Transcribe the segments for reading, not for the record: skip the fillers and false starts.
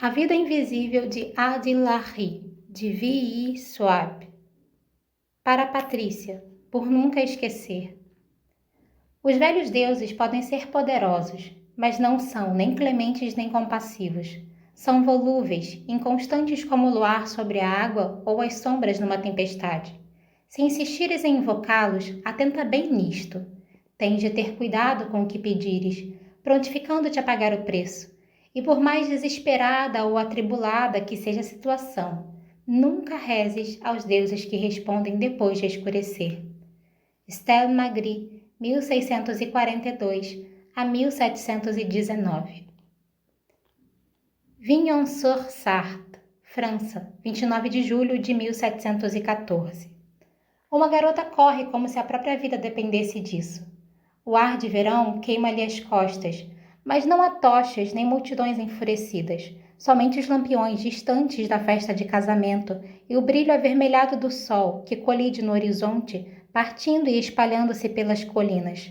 A Vida Invisível de Adi-Lahri, de V.E. Schwab. Para Patrícia, por nunca esquecer. Os velhos deuses podem ser poderosos, mas não são nem clementes nem compassivos. São volúveis, inconstantes como o luar sobre a água ou as sombras numa tempestade. Se insistires em invocá-los, atenta bem nisto. Tens de ter cuidado com o que pedires, prontificando-te a pagar o preço. E por mais desesperada ou atribulada que seja a situação, nunca rezes aos deuses que respondem depois de escurecer. Estelle Magri, 1642 a 1719. Vignon-sur-Sarthe, França, 29 de julho de 1714. Uma garota corre como se a própria vida dependesse disso. O ar de verão queima-lhe as costas, mas não há tochas nem multidões enfurecidas, somente os lampiões distantes da festa de casamento e o brilho avermelhado do sol que colide no horizonte, partindo e espalhando-se pelas colinas.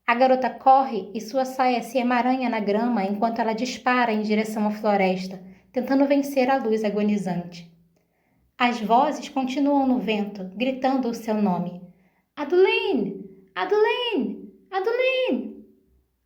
A garota corre e sua saia se emaranha na grama enquanto ela dispara em direção à floresta, tentando vencer a luz agonizante. As vozes continuam no vento, gritando o seu nome. Adeline! Adeline! Adeline!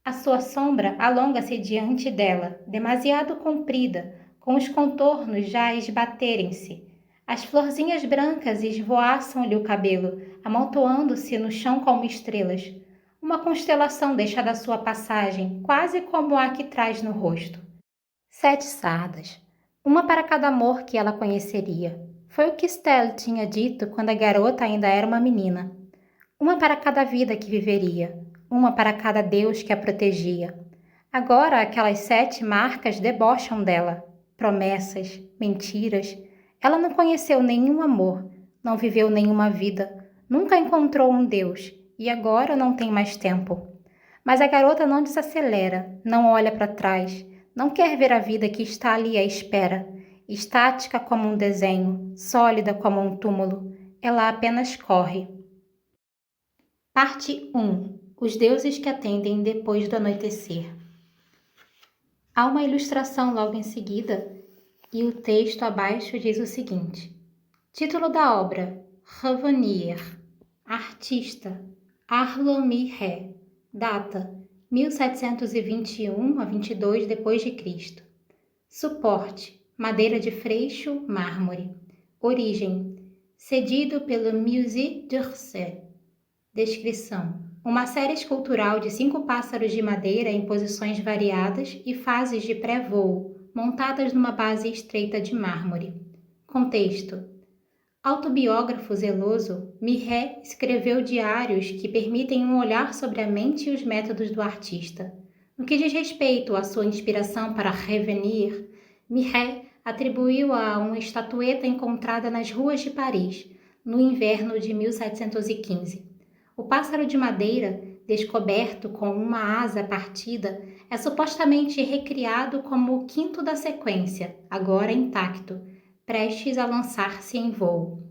A sua sombra alonga-se diante dela, demasiado comprida, com os contornos já a esbaterem-se. As florzinhas brancas esvoaçam-lhe o cabelo, amontoando-se no chão como estrelas. Uma constelação deixa da sua passagem, quase como a que traz no rosto. 7 sardas, uma para cada amor que ela conheceria. Foi o que Estelle tinha dito quando a garota ainda era uma menina. Uma para cada vida que viveria, uma para cada Deus que a protegia. Agora aquelas 7 marcas debocham dela. Promessas, mentiras. Ela não conheceu nenhum amor, não viveu nenhuma vida, nunca encontrou um Deus e agora não tem mais tempo. Mas a garota não desacelera, não olha para trás, não quer ver a vida que está ali à espera, estática como um desenho, sólida como um túmulo. Ela apenas corre. Parte 1. Os deuses que atendem depois do anoitecer. Há uma ilustração logo em seguida e o texto abaixo diz o seguinte. Título da obra: Revenir. Artista: Arlo Miré. Data: 1721 a 22 d.C. Suporte: madeira de freixo, mármore. Origem: cedido pelo Musée d'Orsay. Descrição: uma série escultural de 5 pássaros de madeira em posições variadas e fases de pré-voo, montadas numa base estreita de mármore. Contexto: autobiógrafo zeloso, Miré escreveu diários que permitem um olhar sobre a mente e os métodos do artista. No que diz respeito à sua inspiração para Revenir, Miré atribuiu-a uma estatueta encontrada nas ruas de Paris, no inverno de 1715. O pássaro de madeira, descoberto com uma asa partida, é supostamente recriado como o 5º da sequência, agora intacto, prestes a lançar-se em voo.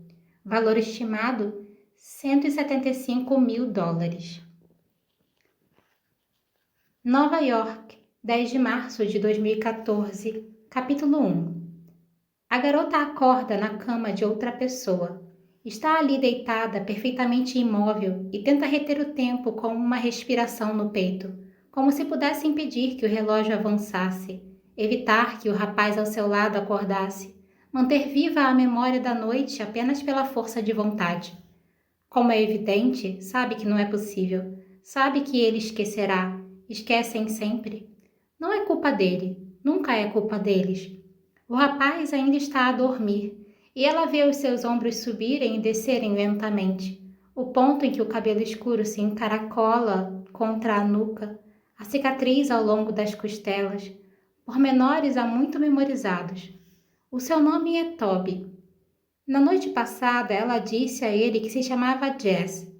Valor estimado: $175 mil. Nova York, 10 de março de 2014, capítulo 1. A garota acorda na cama de outra pessoa. Está ali deitada, perfeitamente imóvel, e tenta reter o tempo com uma respiração no peito, como se pudesse impedir que o relógio avançasse, evitar que o rapaz ao seu lado acordasse, manter viva a memória da noite apenas pela força de vontade. Como é evidente, sabe que não é possível, sabe que ele esquecerá, esquecem sempre. Não é culpa dele, nunca é culpa deles. O rapaz ainda está a dormir, e ela vê os seus ombros subirem e descerem lentamente, o ponto em que o cabelo escuro se encaracola contra a nuca, a cicatriz ao longo das costelas, pormenores há muito memorizados. O seu nome é Toby. Na noite passada, ela disse a ele que se chamava Jess.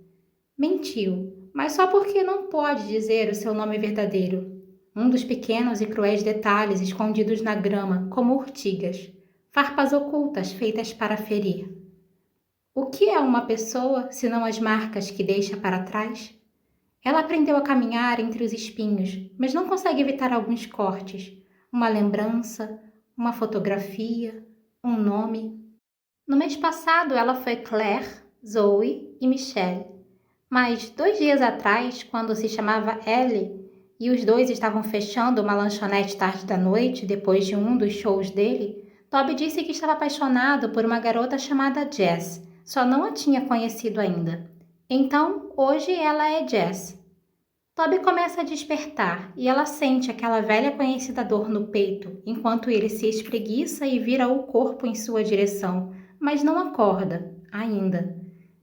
Mentiu, mas só porque não pode dizer o seu nome verdadeiro. Um dos pequenos e cruéis detalhes escondidos na grama, como urtigas, farpas ocultas feitas para ferir. O que é uma pessoa, senão as marcas que deixa para trás? Ela aprendeu a caminhar entre os espinhos, mas não consegue evitar alguns cortes, uma lembrança, uma fotografia, um nome. No mês passado ela foi Claire, Zoe e Michelle. Mas 2 dias atrás, quando se chamava Ellie, e os dois estavam fechando uma lanchonete tarde da noite, depois de um dos shows dele, Toby disse que estava apaixonado por uma garota chamada Jess, só não a tinha conhecido ainda. Então, hoje ela é Jess. Toby começa a despertar e ela sente aquela velha conhecida dor no peito, enquanto ele se espreguiça e vira o corpo em sua direção, mas não acorda, ainda.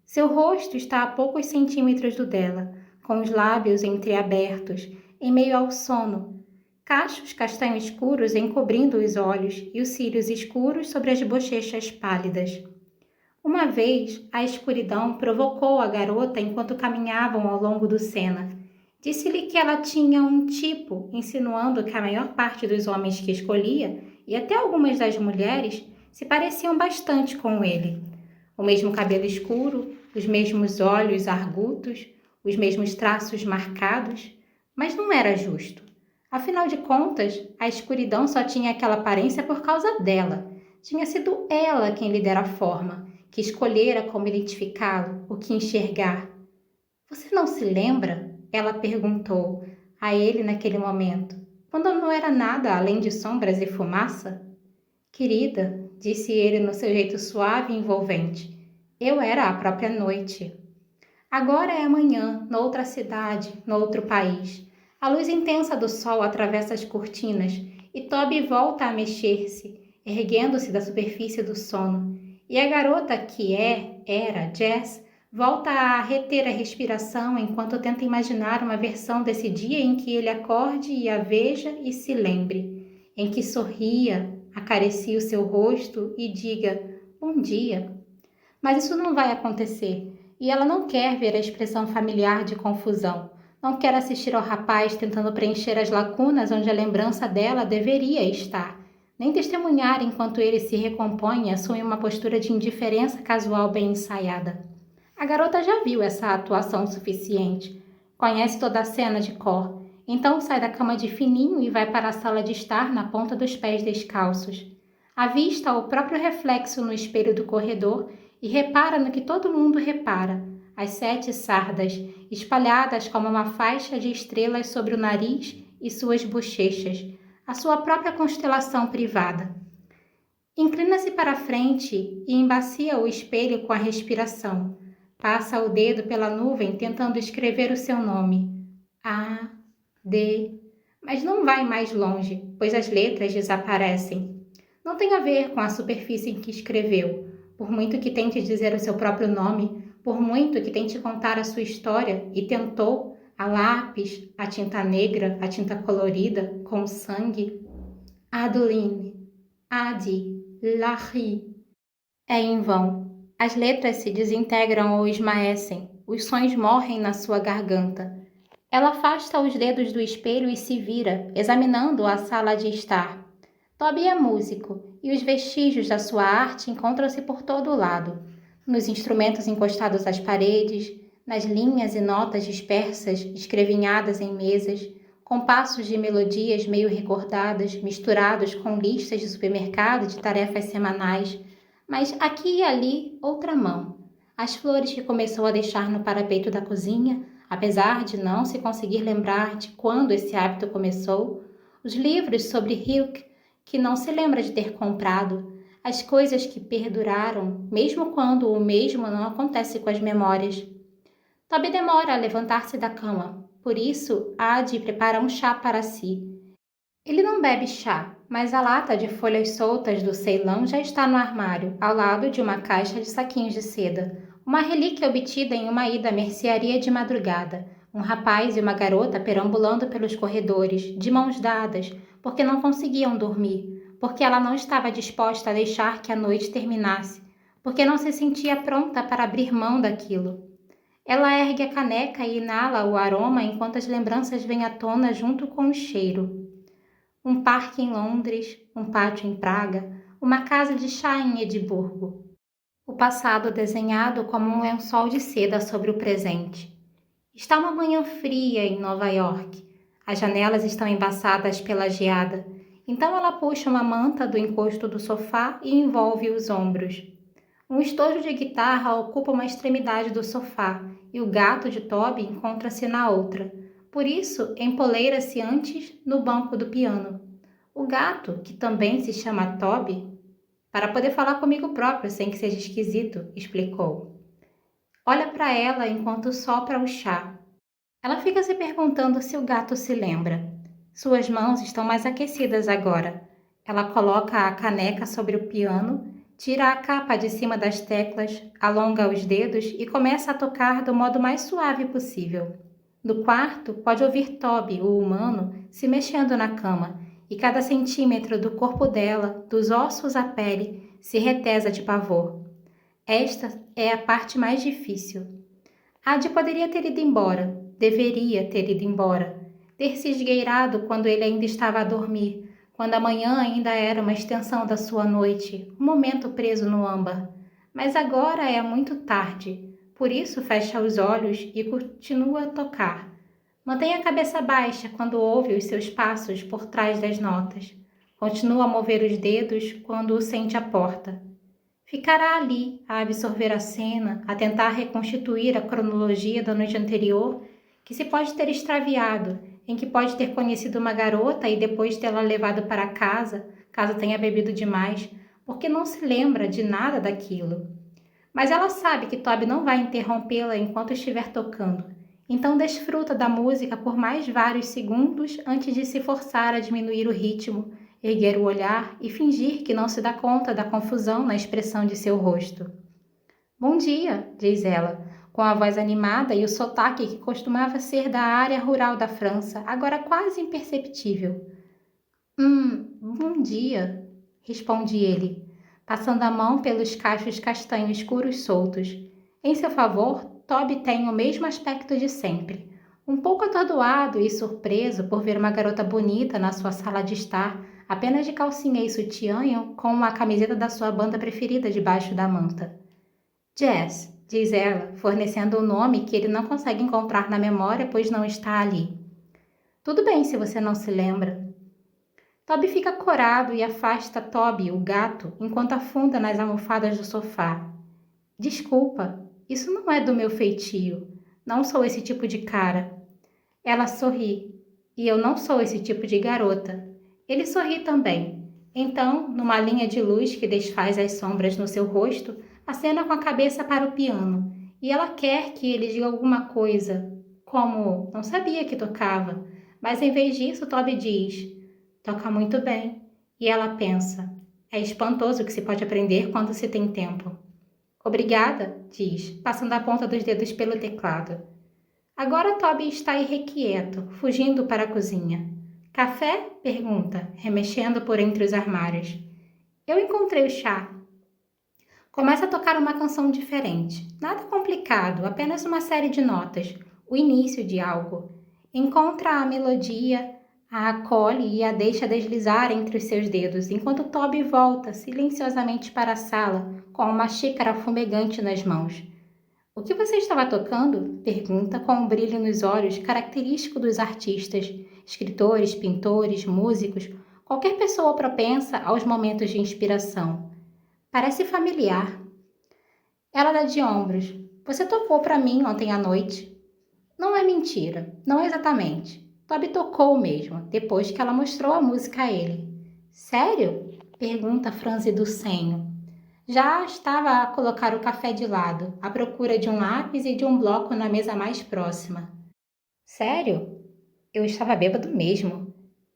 Seu rosto está a poucos centímetros do dela, com os lábios entreabertos, em meio ao sono. Cachos castanho escuros encobrindo os olhos e os cílios escuros sobre as bochechas pálidas. Uma vez, a escuridão provocou a garota enquanto caminhavam ao longo do Sena. Disse-lhe que ela tinha um tipo, insinuando que a maior parte dos homens que escolhia, e até algumas das mulheres, se pareciam bastante com ele. O mesmo cabelo escuro, os mesmos olhos argutos, os mesmos traços marcados, mas não era justo. Afinal de contas, a escuridão só tinha aquela aparência por causa dela. Tinha sido ela quem lhe dera forma, que escolhera como identificá-lo, o que enxergar. Você não se lembra? Ela perguntou a ele naquele momento, quando não era nada além de sombras e fumaça. Querida, disse ele no seu jeito suave e envolvente, eu era a própria noite. Agora é amanhã, noutra cidade, noutro país. A luz intensa do sol atravessa as cortinas e Toby volta a mexer-se, erguendo-se da superfície do sono. E a garota que era Jess, volta a reter a respiração enquanto tenta imaginar uma versão desse dia em que ele acorde e a veja e se lembre, em que sorria, acaricie o seu rosto e diga bom dia. Mas isso não vai acontecer, e ela não quer ver a expressão familiar de confusão. Não quer assistir ao rapaz tentando preencher as lacunas onde a lembrança dela deveria estar, nem testemunhar enquanto ele se recompõe e assume uma postura de indiferença casual bem ensaiada. A garota já viu essa atuação suficiente, conhece toda a cena de cor, então sai da cama de fininho e vai para a sala de estar na ponta dos pés descalços. Avista o próprio reflexo no espelho do corredor e repara no que todo mundo repara, as 7 sardas, espalhadas como uma faixa de estrelas sobre o nariz e suas bochechas, a sua própria constelação privada. Inclina-se para a frente e embacia o espelho com a respiração. Passa o dedo pela nuvem tentando escrever o seu nome. A, D, mas não vai mais longe, pois as letras desaparecem. Não tem a ver com a superfície em que escreveu. Por muito que tente dizer o seu próprio nome, por muito que tente contar a sua história, e tentou, a lápis, a tinta negra, a tinta colorida, com sangue. Adeline, Adi, Larry. É em vão. As letras se desintegram ou esmaecem, os sons morrem na sua garganta. Ela afasta os dedos do espelho e se vira, examinando a sala de estar. Toby é músico, e os vestígios da sua arte encontram-se por todo o lado. Nos instrumentos encostados às paredes, nas linhas e notas dispersas, escrevinhadas em mesas, compassos de melodias meio recordadas, misturados com listas de supermercado de tarefas semanais, mas aqui e ali outra mão. As flores que começou a deixar no parapeito da cozinha, apesar de não se conseguir lembrar de quando esse hábito começou, os livros sobre Hilke, que não se lembra de ter comprado, as coisas que perduraram, mesmo quando o mesmo não acontece com as memórias. Toby demora a levantar-se da cama, por isso Adi prepara um chá para si. Ele não bebe chá, mas a lata de folhas soltas do Ceilão já está no armário, ao lado de uma caixa de saquinhos de seda, uma relíquia obtida em uma ida à mercearia de madrugada. Um rapaz e uma garota perambulando pelos corredores, de mãos dadas, porque não conseguiam dormir, porque ela não estava disposta a deixar que a noite terminasse, porque não se sentia pronta para abrir mão daquilo. Ela ergue a caneca e inala o aroma enquanto as lembranças vêm à tona junto com o cheiro. Um parque em Londres, um pátio em Praga, uma casa de chá em Edimburgo. O passado desenhado como um lençol de seda sobre o presente. Está uma manhã fria em Nova York. As janelas estão embaçadas pela geada Então ela puxa uma manta do encosto do sofá e envolve os ombros. Um estojo de guitarra ocupa uma extremidade do sofá e o gato de Toby encontra-se na outra. Por isso, empoleira-se antes no banco do piano. O gato, que também se chama Toby, para poder falar comigo próprio sem que seja esquisito, explicou. Olha para ela enquanto sopra o chá. Ela fica se perguntando se o gato se lembra. Suas mãos estão mais aquecidas agora. Ela coloca a caneca sobre o piano, tira a capa de cima das teclas, alonga os dedos e começa a tocar do modo mais suave possível. No quarto, pode ouvir Toby, o humano, se mexendo na cama, e cada centímetro do corpo dela, dos ossos à pele, se retesa de pavor. Esta é a parte mais difícil. Adi poderia ter ido embora, deveria ter ido embora, ter se esgueirado quando ele ainda estava a dormir, quando a manhã ainda era uma extensão da sua noite, um momento preso no âmbar. Mas agora é muito tarde, por isso fecha os olhos e continua a tocar. Mantém a cabeça baixa quando ouve os seus passos por trás das notas. Continua a mover os dedos quando o sente à porta. Ficará ali, a absorver a cena, a tentar reconstituir a cronologia da noite anterior, que se pode ter extraviado, em que pode ter conhecido uma garota e depois tê-la levado para casa, caso tenha bebido demais, porque não se lembra de nada daquilo. Mas ela sabe que Toby não vai interrompê-la enquanto estiver tocando, então desfruta da música por mais vários segundos antes de se forçar a diminuir o ritmo, erguer o olhar e fingir que não se dá conta da confusão na expressão de seu rosto. Bom dia, diz ela, com a voz animada e o sotaque que costumava ser da área rural da França, agora quase imperceptível. Bom dia, responde ele, passando a mão pelos cachos castanhos escuros soltos. Em seu favor, Toby tem o mesmo aspecto de sempre, um pouco atordoado e surpreso por ver uma garota bonita na sua sala de estar, apenas de calcinha e sutiã com uma camiseta da sua banda preferida debaixo da manta. Jazz, diz ela, fornecendo um nome que ele não consegue encontrar na memória, pois não está ali. Tudo bem se você não se lembra. Toby fica corado e afasta Toby, o gato, enquanto afunda nas almofadas do sofá. Desculpa, isso não é do meu feitio. Não sou esse tipo de cara. Ela sorri. E eu não sou esse tipo de garota. Ele sorri também. Então, numa linha de luz que desfaz as sombras no seu rosto, acena com a cabeça para o piano. E ela quer que ele diga alguma coisa, como não sabia que tocava. Mas em vez disso, Toby diz, toca muito bem. E ela pensa, é espantoso o que se pode aprender quando se tem tempo. Obrigada, diz, passando a ponta dos dedos pelo teclado. Agora Toby está irrequieto, fugindo para a cozinha. Café? Pergunta, remexendo por entre os armários. Eu encontrei o chá. Começa a tocar uma canção diferente. Nada complicado, apenas uma série de notas. O início de algo. Encontra a melodia, a acolhe e a deixa deslizar entre os seus dedos, enquanto Toby volta silenciosamente para a sala, com uma xícara fumegante nas mãos. O que você estava tocando? Pergunta com um brilho nos olhos característico dos artistas, escritores, pintores, músicos, qualquer pessoa propensa aos momentos de inspiração. Parece familiar. Ela dá de ombros. Você tocou para mim ontem à noite. Não é mentira, não exatamente. Toby tocou mesmo, depois que ela mostrou a música a ele. Sério? Pergunta franzindo o senho. Já estava a colocar o café de lado, à procura de um lápis e de um bloco na mesa mais próxima. Sério? Eu estava bêbado mesmo.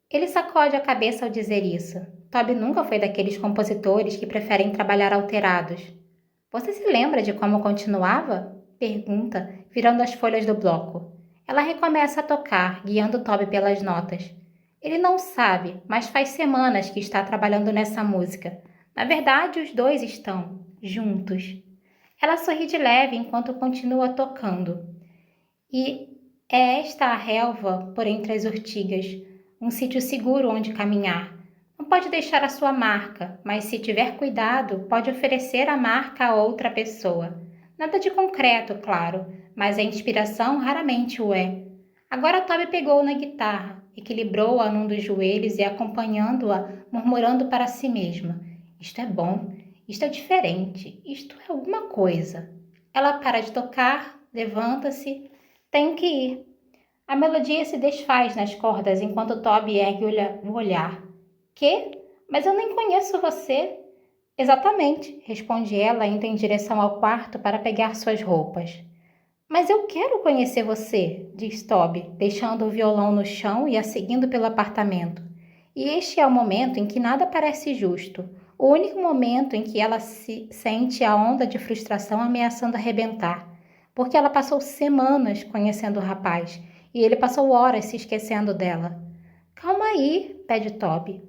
Ele sacode a cabeça ao dizer isso. Toby nunca foi daqueles compositores que preferem trabalhar alterados. Você se lembra de como continuava? Pergunta, virando as folhas do bloco. Ela recomeça a tocar, guiando Toby pelas notas. Ele não sabe, mas faz semanas que está trabalhando nessa música. Na verdade, os dois estão juntos. Ela sorri de leve enquanto continua tocando. E é esta a relva por entre as urtigas, um sítio seguro onde caminhar. Não pode deixar a sua marca, mas se tiver cuidado, pode oferecer a marca a outra pessoa. Nada de concreto, claro, mas a inspiração raramente o é. Agora Toby pegou na guitarra, equilibrou-a num dos joelhos e acompanhando-a, murmurando para si mesma. Isto é bom, isto é diferente, isto é alguma coisa. Ela para de tocar, levanta-se. Tenho que ir. A melodia se desfaz nas cordas enquanto Toby ergue o olhar. Quê? Mas eu nem conheço você. Exatamente, responde ela, indo em direção ao quarto para pegar suas roupas. Mas eu quero conhecer você, diz Toby, deixando o violão no chão e a seguindo pelo apartamento. E este é o momento em que nada parece justo, o único momento em que ela se sente a onda de frustração ameaçando arrebentar, porque ela passou semanas conhecendo o rapaz e ele passou horas se esquecendo dela. Calma aí, pede Toby.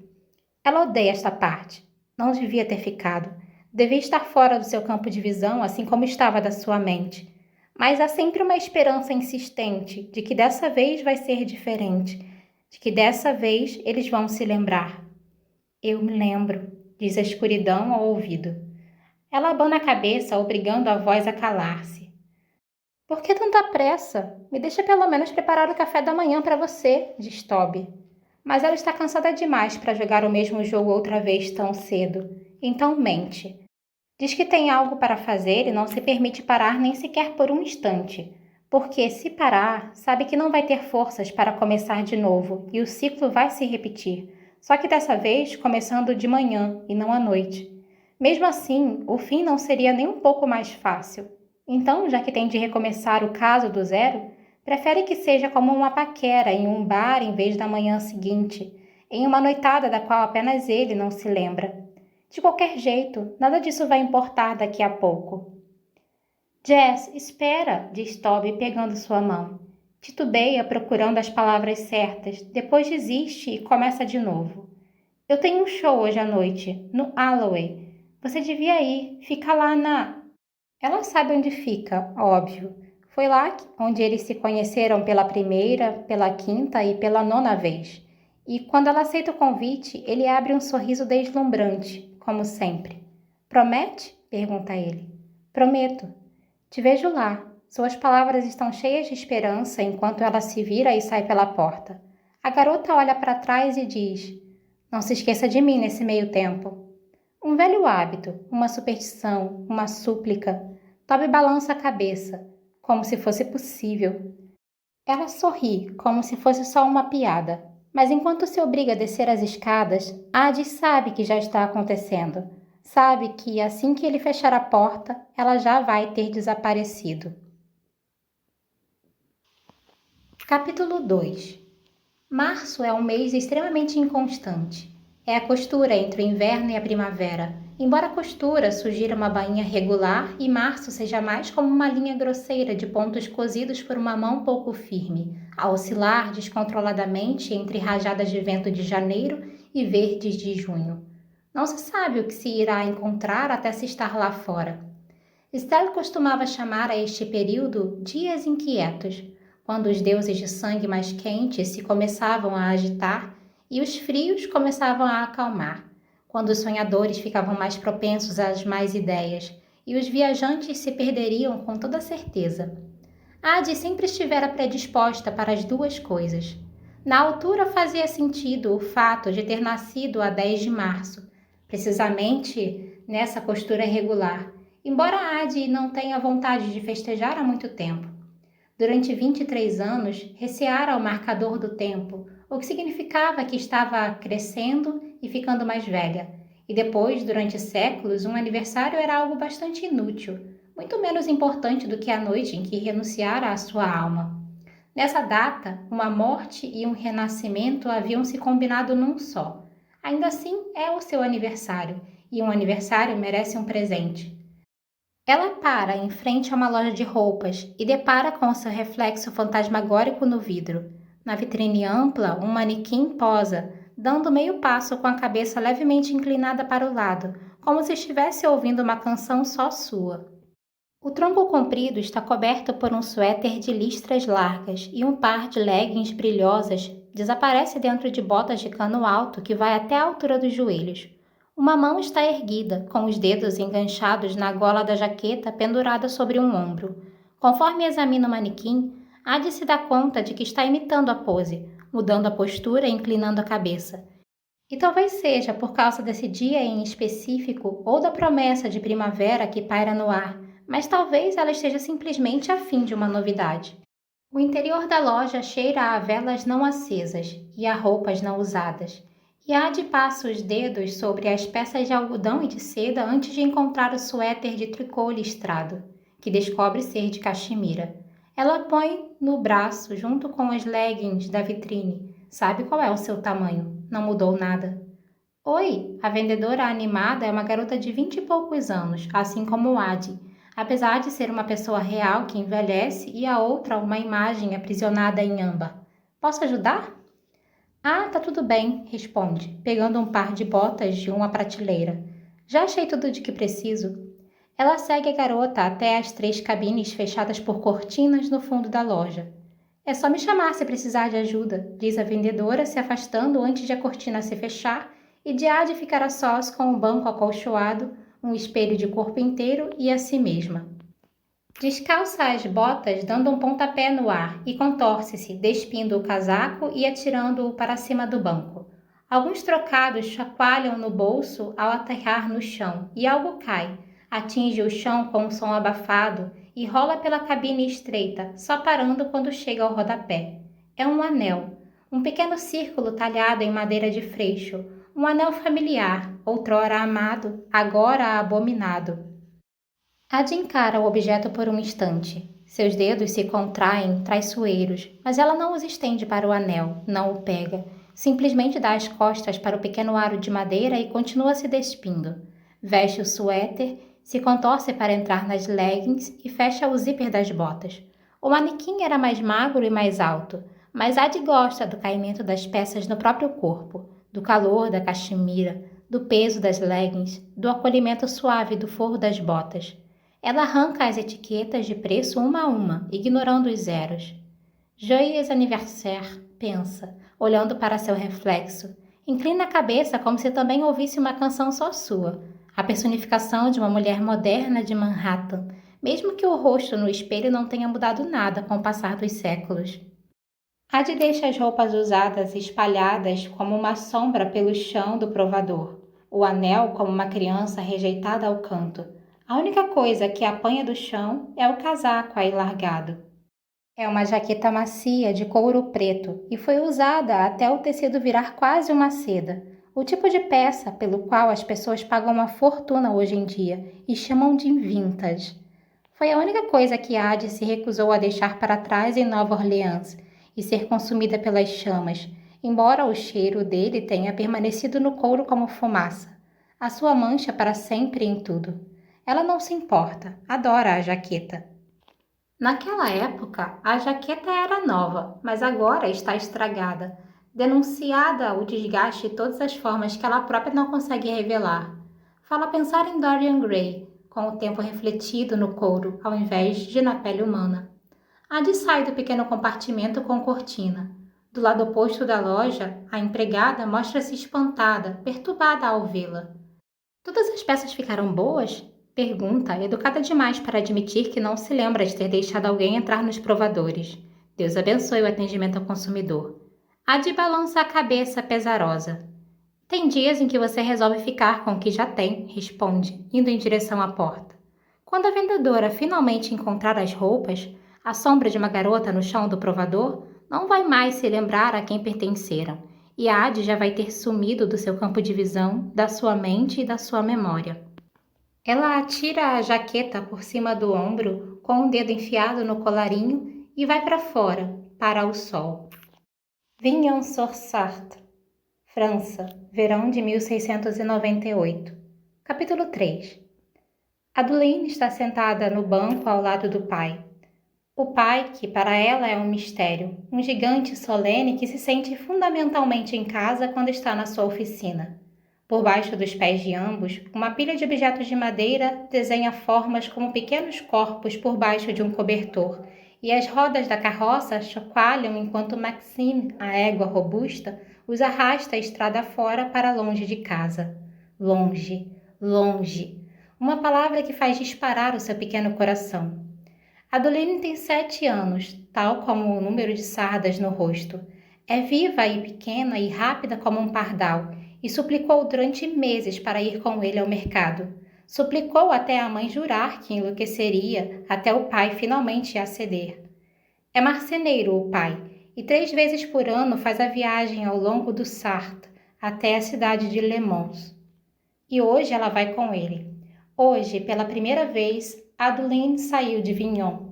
Ela odeia esta parte. Não devia ter ficado. Devia estar fora do seu campo de visão, assim como estava da sua mente. Mas há sempre uma esperança insistente de que dessa vez vai ser diferente, de que dessa vez eles vão se lembrar. Eu me lembro, diz a escuridão ao ouvido. Ela abana a cabeça, obrigando a voz a calar-se. Por que tanta pressa? Me deixa pelo menos preparar o café da manhã para você, diz Toby. Mas ela está cansada demais para jogar o mesmo jogo outra vez tão cedo. Então mente. Diz que tem algo para fazer e não se permite parar nem sequer por um instante. Porque, se parar, sabe que não vai ter forças para começar de novo e o ciclo vai se repetir. Só que dessa vez começando de manhã e não à noite. Mesmo assim, o fim não seria nem um pouco mais fácil. Então, já que tem de recomeçar o caso do zero, prefere que seja como uma paquera em um bar em vez da manhã seguinte, em uma noitada da qual apenas ele não se lembra. De qualquer jeito, nada disso vai importar daqui a pouco. Jess, espera, diz Toby pegando sua mão. Titubeia procurando as palavras certas, depois desiste e começa de novo. Eu tenho um show hoje à noite, no Alloway. Você devia ir, fica lá na... Ela sabe onde fica, óbvio. Foi lá onde eles se conheceram pela primeira, pela quinta e pela nona vez. E quando ela aceita o convite, ele abre um sorriso deslumbrante, como sempre. Promete? Pergunta ele. Prometo. Te vejo lá. Suas palavras estão cheias de esperança enquanto ela se vira e sai pela porta. A garota olha para trás e diz: Não se esqueça de mim nesse meio tempo. Um velho hábito, uma superstição, uma súplica. Toby balança a cabeça, como se fosse possível. Ela sorri, como se fosse só uma piada. Mas enquanto se obriga a descer as escadas, Adi sabe que já está acontecendo. Sabe que assim que ele fechar a porta, ela já vai ter desaparecido. Capítulo 2. Março é um mês extremamente inconstante. É a costura entre o inverno e a primavera. Embora a costura sugira uma bainha regular e março seja mais como uma linha grosseira de pontos cosidos por uma mão pouco firme, a oscilar descontroladamente entre rajadas de vento de janeiro e verdes de junho. Não se sabe o que se irá encontrar até se estar lá fora. Estelle costumava chamar a este período dias inquietos, quando os deuses de sangue mais quentes se começavam a agitar e os frios começavam a acalmar, quando os sonhadores ficavam mais propensos às más ideias e os viajantes se perderiam com toda certeza. Adi sempre estivera predisposta para as duas coisas. Na altura fazia sentido o fato de ter nascido a 10 de março, precisamente nessa costura regular, embora Adi não tenha vontade de festejar há muito tempo. Durante 23 anos, receara o marcador do tempo, o que significava que estava crescendo e ficando mais velha. E depois, durante séculos, um aniversário era algo bastante inútil, muito menos importante do que a noite em que renunciara à sua alma. Nessa data, uma morte e um renascimento haviam se combinado num só. Ainda assim, é o seu aniversário, e um aniversário merece um presente. Ela para em frente a uma loja de roupas e depara com seu reflexo fantasmagórico no vidro. Na vitrine ampla, um manequim posa, dando meio passo com a cabeça levemente inclinada para o lado, como se estivesse ouvindo uma canção só sua. O tronco comprido está coberto por um suéter de listras largas e um par de leggings brilhosas desaparece dentro de botas de cano alto que vai até a altura dos joelhos. Uma mão está erguida, com os dedos enganchados na gola da jaqueta pendurada sobre um ombro. Conforme examina o manequim, Adi se dá conta de que está imitando a pose, mudando a postura e inclinando a cabeça. E talvez seja por causa desse dia em específico ou da promessa de primavera que paira no ar, mas talvez ela esteja simplesmente afim de uma novidade. O interior da loja cheira a velas não acesas e a roupas não usadas. E Adi passa os dedos sobre as peças de algodão e de seda antes de encontrar o suéter de tricô listrado, que descobre ser de caxemira. Ela põe no braço junto com as leggings da vitrine. Sabe qual é o seu tamanho? Não mudou nada. Oi, a vendedora animada é uma garota de 20 e poucos anos, assim como Adi, apesar de ser uma pessoa real que envelhece e a outra uma imagem aprisionada em âmbar. Posso ajudar? Ah, tá tudo bem, responde, pegando um par de botas de uma prateleira. Já achei tudo de que preciso. Ela segue a garota até as 3 cabines fechadas por cortinas no fundo da loja. É só me chamar se precisar de ajuda, diz a vendedora, se afastando antes de a cortina se fechar e de Adi ficar a sós com um banco acolchoado, um espelho de corpo inteiro e a si mesma. Descalça as botas, dando um pontapé no ar e contorce-se, despindo o casaco e atirando-o para cima do banco. Alguns trocados chacoalham no bolso ao aterrar no chão e algo cai, atinge o chão com um som abafado e rola pela cabine estreita, só parando quando chega ao rodapé. É um anel, um pequeno círculo talhado em madeira de freixo, um anel familiar, outrora amado, agora abominado. Adi encara o objeto por um instante. Seus dedos se contraem, traiçoeiros, mas ela não os estende para o anel, não o pega. Simplesmente dá as costas para o pequeno aro de madeira e continua se despindo. Veste o suéter, se contorce para entrar nas leggings e fecha o zíper das botas. O manequim era mais magro e mais alto, mas Adi gosta do caimento das peças no próprio corpo, do calor da caxemira, do peso das leggings, do acolhimento suave do forro das botas. Ela arranca as etiquetas de preço uma a uma, ignorando os zeros. Joyeux anniversaire, pensa, olhando para seu reflexo. Inclina a cabeça como se também ouvisse uma canção só sua, a personificação de uma mulher moderna de Manhattan, mesmo que o rosto no espelho não tenha mudado nada com o passar dos séculos. Adi deixa as roupas usadas espalhadas como uma sombra pelo chão do provador, o anel como uma criança rejeitada ao canto. A única coisa que apanha do chão é o casaco aí largado. É uma jaqueta macia de couro preto e foi usada até o tecido virar quase uma seda, o tipo de peça pelo qual as pessoas pagam uma fortuna hoje em dia e chamam de vintage. Foi a única coisa que Adi se recusou a deixar para trás em Nova Orleans e ser consumida pelas chamas, embora o cheiro dele tenha permanecido no couro como fumaça, a sua mancha para sempre em tudo. Ela não se importa, adora a jaqueta. Naquela época, a jaqueta era nova, mas agora está estragada, denunciada o desgaste de todas as formas que ela própria não consegue revelar. Fala pensar em Dorian Gray, com o tempo refletido no couro, ao invés de na pele humana. Adi sai do pequeno compartimento com cortina. Do lado oposto da loja, a empregada mostra-se espantada, perturbada ao vê-la. Todas as peças ficaram boas? Pergunta, educada demais para admitir que não se lembra de ter deixado alguém entrar nos provadores. Deus abençoe o atendimento ao consumidor. Adi balança a cabeça pesarosa. Tem dias em que você resolve ficar com o que já tem, responde, indo em direção à porta. Quando a vendedora finalmente encontrar as roupas, a sombra de uma garota no chão do provador não vai mais se lembrar a quem pertenceram, e a Adi já vai ter sumido do seu campo de visão, da sua mente e da sua memória. Ela atira a jaqueta por cima do ombro, com um dedo enfiado no colarinho, e vai para fora, para o sol. Vignon-sur-Sarthe, França, verão de 1698. Capítulo 3. Adeline está sentada no banco ao lado do pai. O pai, que para ela é um mistério, um gigante solene que se sente fundamentalmente em casa quando está na sua oficina. Por baixo dos pés de ambos, uma pilha de objetos de madeira desenha formas como pequenos corpos por baixo de um cobertor, e as rodas da carroça chacoalham enquanto Maxime, a égua robusta, os arrasta a estrada fora para longe de casa. Longe, longe. Uma palavra que faz disparar o seu pequeno coração. Adeline tem 7 anos, tal como o número de sardas no rosto. É viva e pequena e rápida como um pardal, e suplicou durante meses para ir com ele ao mercado. Suplicou até a mãe jurar que enlouqueceria, até o pai finalmente aceder. É marceneiro o pai, e 3 vezes por ano faz a viagem ao longo do Sarthe, até a cidade de Le Mans. E hoje ela vai com ele. Hoje, pela primeira vez, Adeline saiu de Vignon.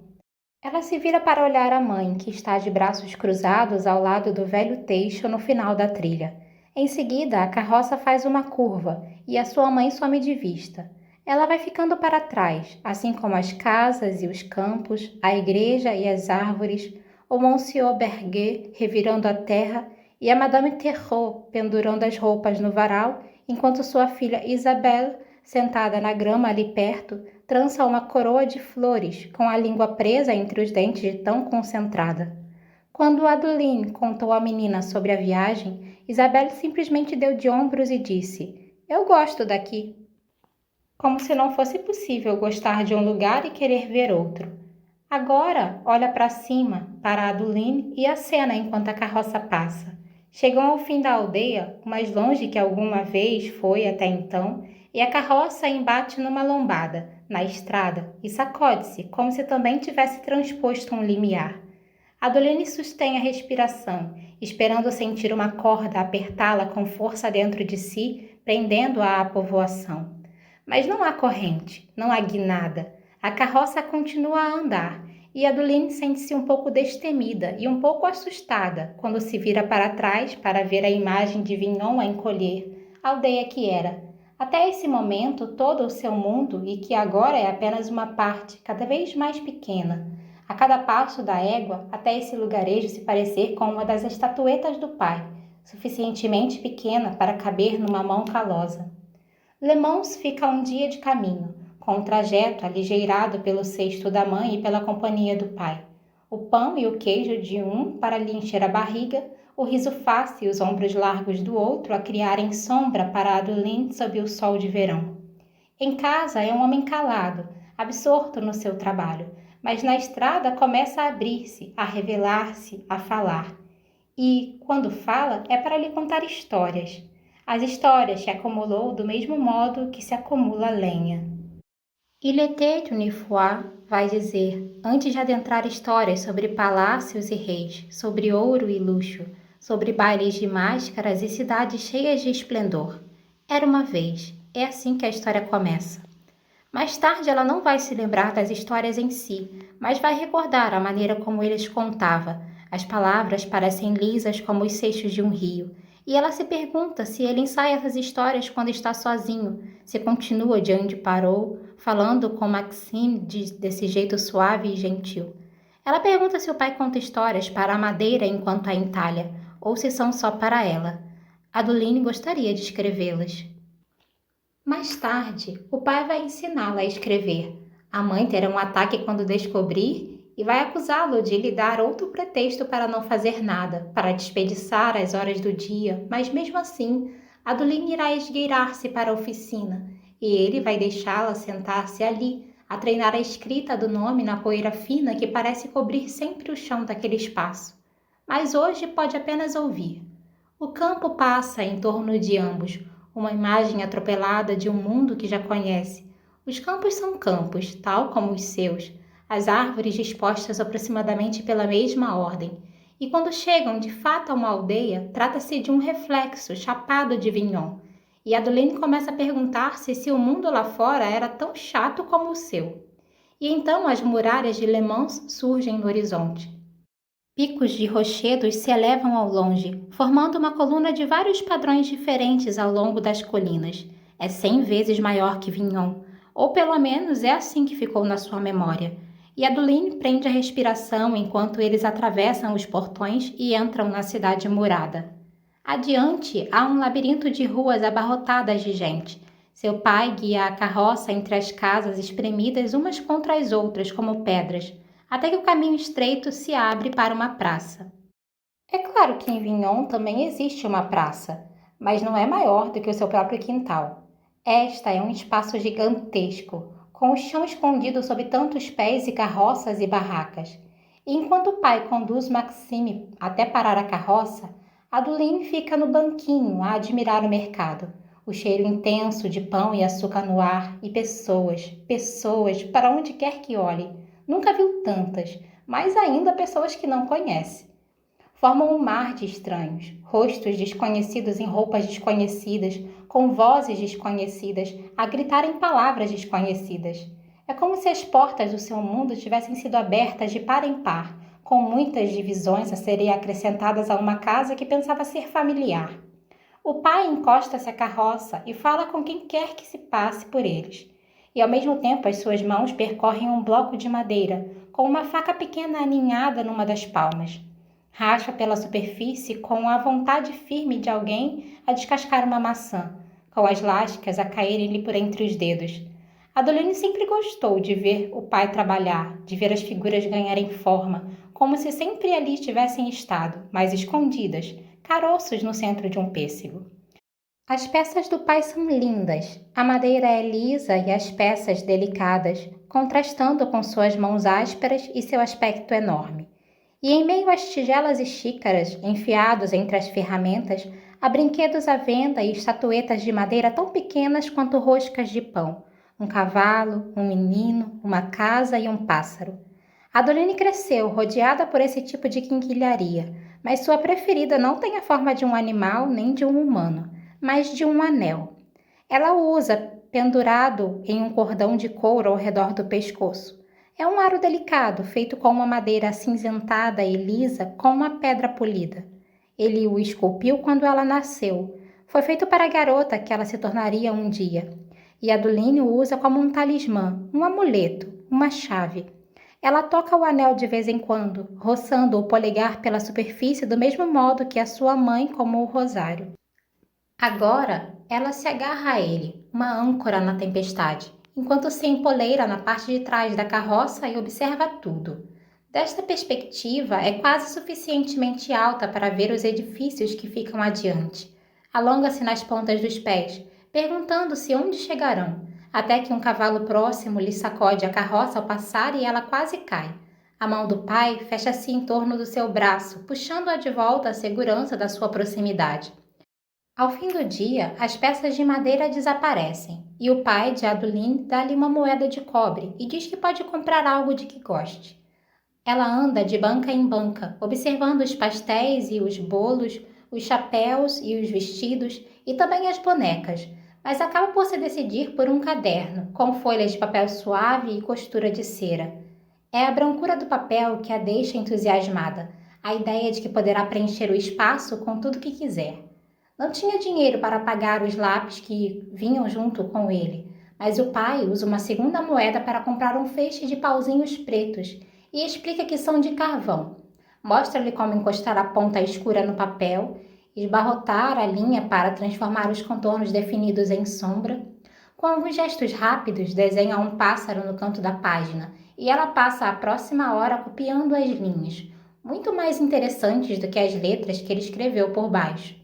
Ela se vira para olhar a mãe, que está de braços cruzados ao lado do velho teixo no final da trilha. Em seguida, a carroça faz uma curva e a sua mãe some de vista. Ela vai ficando para trás, assim como as casas e os campos, a igreja e as árvores, o Monsieur Berger revirando a terra e a Madame Terreau pendurando as roupas no varal, enquanto sua filha Isabelle, sentada na grama ali perto, trança uma coroa de flores, com a língua presa entre os dentes de tão concentrada. Quando Adeline contou à menina sobre a viagem, Isabelle simplesmente deu de ombros e disse: "Eu gosto daqui." Como se não fosse possível gostar de um lugar e querer ver outro. Agora olha para cima, para Adeline e acena enquanto a carroça passa. Chegam ao fim da aldeia, o mais longe que alguma vez foi até então, e a carroça embate numa lombada, na estrada, e sacode-se, como se também tivesse transposto um limiar. Adeline sustém a respiração, esperando sentir uma corda apertá-la com força dentro de si, prendendo-a à povoação. Mas não há corrente, não há guinada. A carroça continua a andar, e Adeline sente-se um pouco destemida e um pouco assustada quando se vira para trás para ver a imagem de Vignon a encolher, a aldeia que era. Até esse momento, todo o seu mundo, e que agora é apenas uma parte, cada vez mais pequena. A cada passo da égua, até esse lugarejo se parecer com uma das estatuetas do pai, suficientemente pequena para caber numa mão calosa. Le Mans fica um dia de caminho, com o trajeto aligeirado pelo cesto da mãe e pela companhia do pai. O pão e o queijo de um para lhe encher a barriga, o riso fácil e os ombros largos do outro a criarem sombra para Adeline sob o sol de verão. Em casa é um homem calado, absorto no seu trabalho, mas na estrada começa a abrir-se, a revelar-se, a falar. E, quando fala, é para lhe contar histórias. As histórias que acumulou do mesmo modo que se acumula lenha. Il était une fois, vai dizer, antes de adentrar histórias sobre palácios e reis, sobre ouro e luxo, sobre bailes de máscaras e cidades cheias de esplendor. Era uma vez, é assim que a história começa. Mais tarde ela não vai se lembrar das histórias em si, mas vai recordar a maneira como ele as contava. As palavras parecem lisas como os seixos de um rio, e ela se pergunta se ele ensaia essas histórias quando está sozinho, se continua de onde parou, falando com Maxime desse jeito suave e gentil. Ela pergunta se o pai conta histórias para a madeira enquanto a entalha, ou se são só para ela. Adeline gostaria de escrevê-las. Mais tarde, o pai vai ensiná-la a escrever. A mãe terá um ataque quando descobrir e vai acusá-lo de lhe dar outro pretexto para não fazer nada, para desperdiçar as horas do dia, mas mesmo assim, Adeline irá esgueirar-se para a oficina e ele vai deixá-la sentar-se ali, a treinar a escrita do nome na poeira fina que parece cobrir sempre o chão daquele espaço. Mas hoje pode apenas ouvir. O campo passa em torno de ambos, uma imagem atropelada de um mundo que já conhece. Os campos são campos, tal como os seus, as árvores dispostas aproximadamente pela mesma ordem. E quando chegam de fato a uma aldeia, trata-se de um reflexo chapado de Vignon. E Adeline começa a perguntar-se se o mundo lá fora era tão chato como o seu. E então as muralhas de Le Mans surgem no horizonte. Picos de rochedos se elevam ao longe, formando uma coluna de vários padrões diferentes ao longo das colinas. É 100 vezes maior que Vignon, ou pelo menos é assim que ficou na sua memória. E Adeline prende a respiração enquanto eles atravessam os portões e entram na cidade murada. Adiante há um labirinto de ruas abarrotadas de gente. Seu pai guia a carroça entre as casas espremidas umas contra as outras como pedras, até que o caminho estreito se abre para uma praça. É claro que em Vignon também existe uma praça, mas não é maior do que o seu próprio quintal. Esta é um espaço gigantesco, com o chão escondido sob tantos pés e carroças e barracas. E enquanto o pai conduz Maxime até parar a carroça, Adeline fica no banquinho a admirar o mercado. O cheiro intenso de pão e açúcar no ar e pessoas, pessoas, para onde quer que olhe. Nunca viu tantas, mais ainda pessoas que não conhece. Formam um mar de estranhos, rostos desconhecidos em roupas desconhecidas, com vozes desconhecidas, a gritarem palavras desconhecidas. É como se as portas do seu mundo tivessem sido abertas de par em par, com muitas divisões a serem acrescentadas a uma casa que pensava ser familiar. O pai encosta-se à carroça e fala com quem quer que se passe por eles. E ao mesmo tempo as suas mãos percorrem um bloco de madeira, com uma faca pequena aninhada numa das palmas. Racha pela superfície com a vontade firme de alguém a descascar uma maçã, com as lascas a caírem-lhe por entre os dedos. Adeline sempre gostou de ver o pai trabalhar, de ver as figuras ganharem forma, como se sempre ali tivessem estado, mas escondidas, caroços no centro de um pêssego. As peças do pai são lindas, a madeira é lisa e as peças delicadas, contrastando com suas mãos ásperas e seu aspecto enorme. E em meio às tigelas e xícaras, enfiados entre as ferramentas, há brinquedos à venda e estatuetas de madeira tão pequenas quanto roscas de pão. Um cavalo, um menino, uma casa e um pássaro. Adeline cresceu rodeada por esse tipo de quinquilharia, mas sua preferida não tem a forma de um animal nem de um humano, mas de um anel. Ela o usa pendurado em um cordão de couro ao redor do pescoço. É um aro delicado, feito com uma madeira acinzentada e lisa com uma pedra polida. Ele o esculpiu quando ela nasceu. Foi feito para a garota que ela se tornaria um dia. E Adeline o usa como um talismã, um amuleto, uma chave. Ela toca o anel de vez em quando, roçando o polegar pela superfície do mesmo modo que a sua mãe como o rosário. Agora, ela se agarra a ele, uma âncora na tempestade, enquanto se empoleira na parte de trás da carroça e observa tudo. Desta perspectiva, é quase suficientemente alta para ver os edifícios que ficam adiante. Alonga-se nas pontas dos pés, perguntando-se onde chegarão, até que um cavalo próximo lhe sacode a carroça ao passar e ela quase cai. A mão do pai fecha-se em torno do seu braço, puxando-a de volta à segurança da sua proximidade. Ao fim do dia, as peças de madeira desaparecem, e o pai de Adeline dá-lhe uma moeda de cobre e diz que pode comprar algo de que goste. Ela anda de banca em banca, observando os pastéis e os bolos, os chapéus e os vestidos, e também as bonecas, mas acaba por se decidir por um caderno, com folhas de papel suave e costura de cera. É a brancura do papel que a deixa entusiasmada, a ideia de que poderá preencher o espaço com tudo que quiser. Não tinha dinheiro para pagar os lápis que vinham junto com ele, mas o pai usa uma segunda moeda para comprar um feixe de pauzinhos pretos e explica que são de carvão. Mostra-lhe como encostar a ponta escura no papel, esbarrotar a linha para transformar os contornos definidos em sombra. Com alguns gestos rápidos, desenha um pássaro no canto da página e ela passa a próxima hora copiando as linhas, muito mais interessantes do que as letras que ele escreveu por baixo.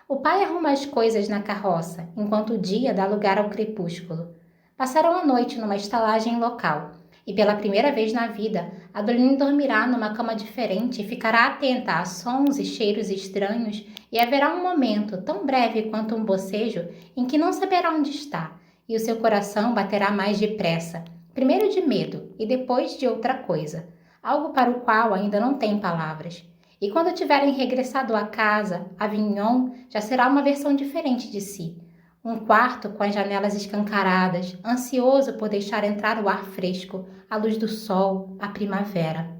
O pai arruma as coisas na carroça, enquanto o dia dá lugar ao crepúsculo. Passaram a noite numa estalagem local, e pela primeira vez na vida, Adeline dormirá numa cama diferente e ficará atenta a sons e cheiros estranhos, e haverá um momento, tão breve quanto um bocejo, em que não saberá onde está, e o seu coração baterá mais depressa, primeiro de medo e depois de outra coisa, algo para o qual ainda não tem palavras. E quando tiverem regressado à casa, Avignon já será uma versão diferente de si. Um quarto com as janelas escancaradas, ansioso por deixar entrar o ar fresco, a luz do sol, a primavera.